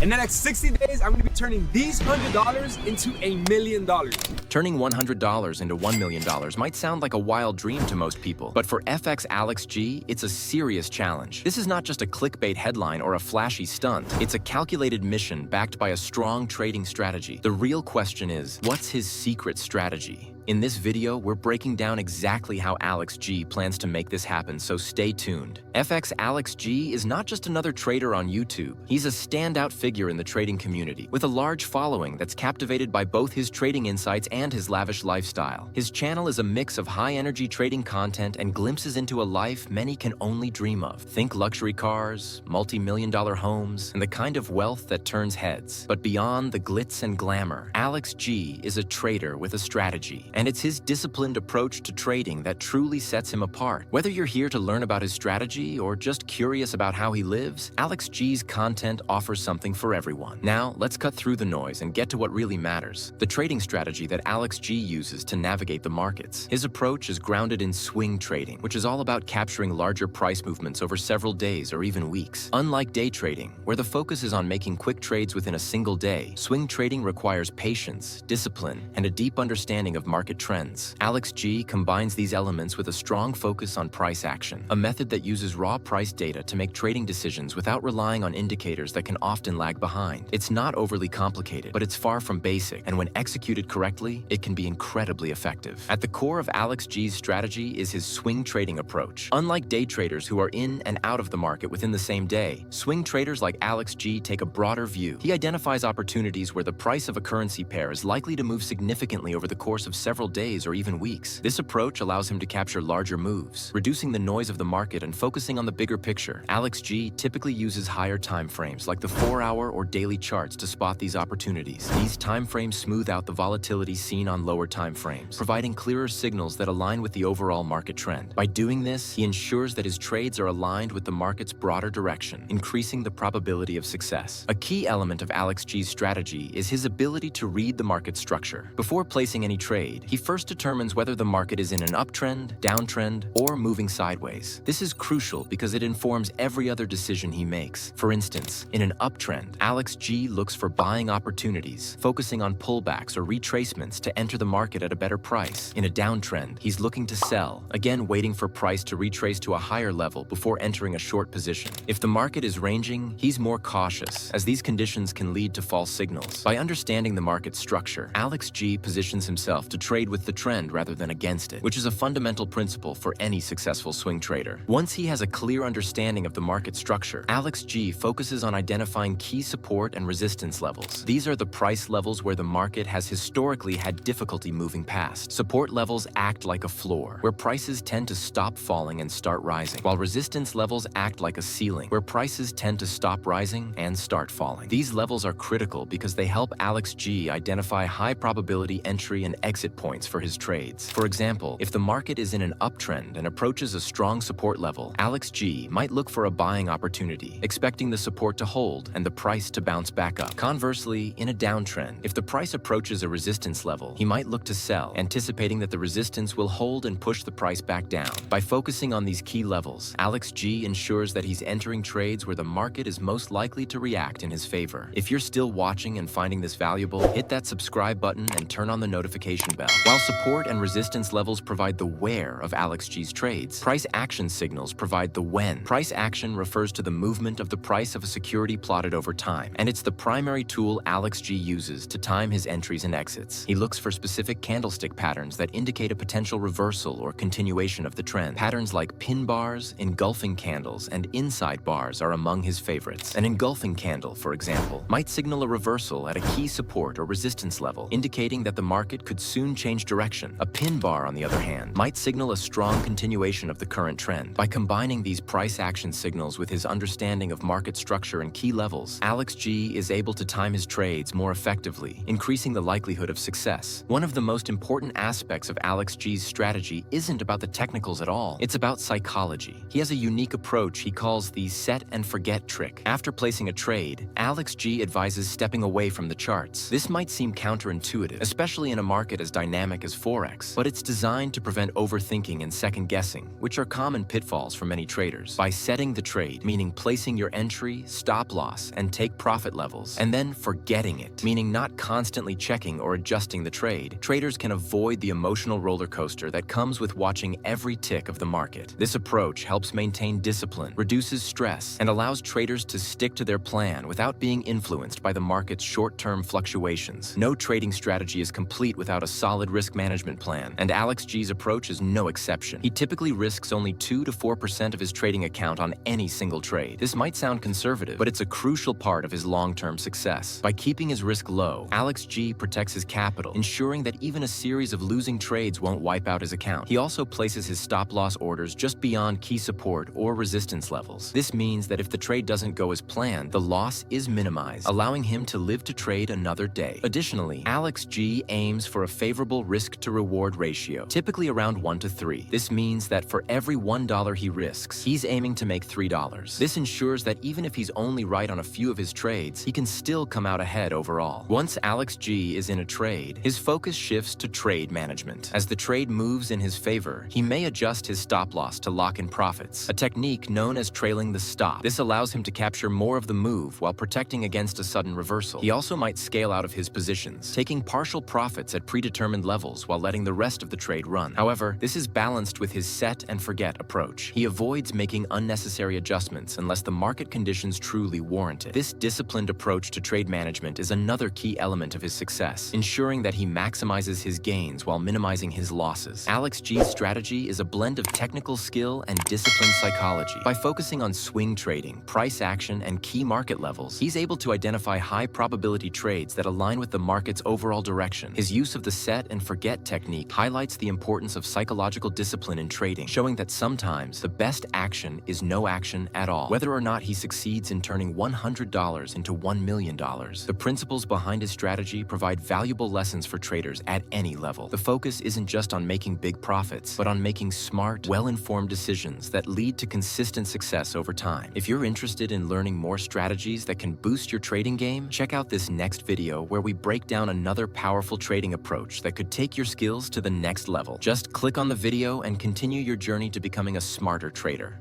In the next 60 days, I'm gonna be turning these $100 into $1 million. Turning $100 into $1 million might sound like a wild dream to most people, but for fxalexg, it's a serious challenge. This is not just a clickbait headline or a flashy stunt. It's a calculated mission backed by a strong trading strategy. The real question is, what's his secret strategy? In this video, we're breaking down exactly how Alex G plans to make this happen, so stay tuned. fxalexg is not just another trader on YouTube. He's a standout figure in the trading community, with a large following that's captivated by both his trading insights and his lavish lifestyle. His channel is a mix of high-energy trading content and glimpses into a life many can only dream of. Think luxury cars, multi-million-dollar homes, and the kind of wealth that turns heads. But beyond the glitz and glamour, Alex G is a trader with a strategy. And it's his disciplined approach to trading that truly sets him apart. Whether you're here to learn about his strategy or just curious about how he lives, Alex G's content offers something for everyone. Now, let's cut through the noise and get to what really matters: the trading strategy that Alex G uses to navigate the markets. His approach is grounded in swing trading, which is all about capturing larger price movements over several days or even weeks. Unlike day trading, where the focus is on making quick trades within a single day, swing trading requires patience, discipline, and a deep understanding of market trends. Alex G combines these elements with a strong focus on price action, a method that uses raw price data to make trading decisions without relying on indicators that can often lag behind. It's not overly complicated, but it's far from basic, and when executed correctly, it can be incredibly effective. At the core of Alex G's strategy is his swing trading approach. Unlike day traders who are in and out of the market within the same day, swing traders like Alex G take a broader view. He identifies opportunities where the price of a currency pair is likely to move significantly over the course of several days or even weeks. This approach allows him to capture larger moves, reducing the noise of the market and focusing on the bigger picture. Alex G typically uses higher time frames like the 4-hour or daily charts to spot these opportunities. These time frames smooth out the volatility seen on lower time frames, providing clearer signals that align with the overall market trend. By doing this, he ensures that his trades are aligned with the market's broader direction, increasing the probability of success. A key element of Alex G's strategy is his ability to read the market structure. Before placing any trade, he first determines whether the market is in an uptrend, downtrend, or moving sideways. This is crucial because it informs every other decision he makes. For instance, in an uptrend, Alex G looks for buying opportunities, focusing on pullbacks or retracements to enter the market at a better price. In a downtrend, he's looking to sell, again waiting for price to retrace to a higher level before entering a short position. If the market is ranging, he's more cautious, as these conditions can lead to false signals. By understanding the market structure, Alex G positions himself to trade with the trend rather than against it, which is a fundamental principle for any successful swing trader. Once he has a clear understanding of the market structure, Alex G focuses on identifying key support and resistance levels. These are the price levels where the market has historically had difficulty moving past. Support levels act like a floor, where prices tend to stop falling and start rising, while resistance levels act like a ceiling, where prices tend to stop rising and start falling. These levels are critical because they help Alex G identify high probability entry and exit points for his trades. For example, if the market is in an uptrend and approaches a strong support level, Alex G might look for a buying opportunity, expecting the support to hold and the price to bounce back up. Conversely, in a downtrend, if the price approaches a resistance level, he might look to sell, anticipating that the resistance will hold and push the price back down. By focusing on these key levels, Alex G ensures that he's entering trades where the market is most likely to react in his favor. If you're still watching and finding this valuable, hit that subscribe button and turn on the notification bell. While support and resistance levels provide the where of Alex G's trades, price action signals provide the when. Price action refers to the movement of the price of a security plotted over time, and it's the primary tool Alex G uses to time his entries and exits. He looks for specific candlestick patterns that indicate a potential reversal or continuation of the trend. Patterns like pin bars, engulfing candles, and inside bars are among his favorites. An engulfing candle, for example, might signal a reversal at a key support or resistance level, indicating that the market could soon change direction. A pin bar, on the other hand, might signal a strong continuation of the current trend. By combining these price action signals with his understanding of market structure and key levels, Alex G is able to time his trades more effectively, increasing the likelihood of success. One of the most important aspects of Alex G's strategy isn't about the technicals at all. It's about psychology. He has a unique approach he calls the set and forget trick. After placing a trade, Alex G advises stepping away from the charts. This might seem counterintuitive, especially in a market as dynamic as Forex, but it's designed to prevent overthinking and second-guessing, which are common pitfalls for many traders. By setting the trade, meaning placing your entry, stop loss, and take profit levels, and then forgetting it, meaning not constantly checking or adjusting the trade, traders can avoid the emotional roller coaster that comes with watching every tick of the market. This approach helps maintain discipline, reduces stress, and allows traders to stick to their plan without being influenced by the market's short-term fluctuations. No trading strategy is complete without a solid risk management plan, and AlexG's approach is no exception. He typically risks only 2 to 4% of his trading account on any single trade. This might sound conservative, but it's a crucial part of his long-term success. By keeping his risk low, AlexG protects his capital, ensuring that even a series of losing trades won't wipe out his account. He also places his stop-loss orders just beyond key support or resistance levels. This means that if the trade doesn't go as planned, the loss is minimized, allowing him to live to trade another day. Additionally, AlexG aims for a favorable risk-to-reward ratio, typically around 1 to 3. This means that for every $1 he risks, he's aiming to make $3. This ensures that even if he's only right on a few of his trades, he can still come out ahead overall. Once AlexG is in a trade, his focus shifts to trade management. As the trade moves in his favor, he may adjust his stop-loss to lock in profits, a technique known as trailing the stop. This allows him to capture more of the move while protecting against a sudden reversal. He also might scale out of his positions, taking partial profits at predetermined levels while letting the rest of the trade run. However, this is balanced with his set and forget approach. He avoids making unnecessary adjustments unless the market conditions truly warrant it. This disciplined approach to trade management is another key element of his success, ensuring that he maximizes his gains while minimizing his losses. AlexG's strategy is a blend of technical skill and disciplined psychology. By focusing on swing trading, price action, and key market levels, he's able to identify high-probability trades that align with the market's overall direction. His use of the set and forget technique highlights the importance of psychological discipline in trading, showing that sometimes the best action is no action at all. Whether or not he succeeds in turning $100 into $1 million, the principles behind his strategy provide valuable lessons for traders at any level. The focus isn't just on making big profits, but on making smart, well-informed decisions that lead to consistent success over time. If you're interested in learning more strategies that can boost your trading game, check out this next video where we break down another powerful trading approach that could take your skills to the next level. Just click on the video and continue your journey to becoming a smarter trader.